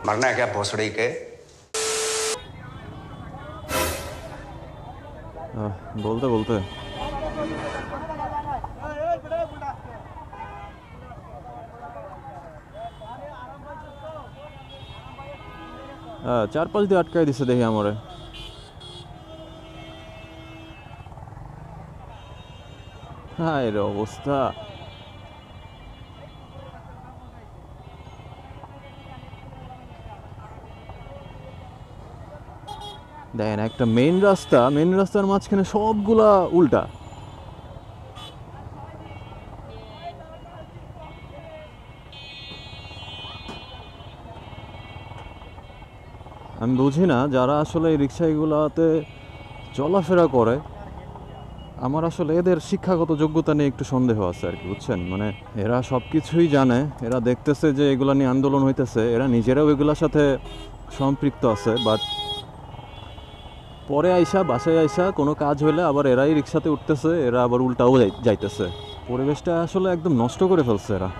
मरना है क्या भोसड़ी के। বলতে বলতে চার পাঁচ দিয়ে আটকাই দিছে দেখি আমারে। হায় রে অবস্থা। দেখেন একটা মেইন রাস্তার মাঝখানে সবগুলা উল্টা। আমি বুঝি না যারা আসলে এই রিক্সাগুলোতে চলাফেরা করে, আমার আসলে এদের শিক্ষাগত যোগ্যতা নিয়ে একটু সন্দেহ আছে আর কি, বুঝছেন? মানে এরা সব কিছুই জানে, এরা দেখতেছে যে এগুলা নিয়ে আন্দোলন হইতেছে, এরা নিজেরাও এগুলোর সাথে সম্পৃক্ত আছে, বাট পরে বাসায় আইসা কোনো কাজ হইলে আবার এরাই রিক্সাতে উঠতেছে, এরা আবার উল্টাও যাইতেছে। পরিবেশটা আসলে একদম নষ্ট করে ফেলছে এরা।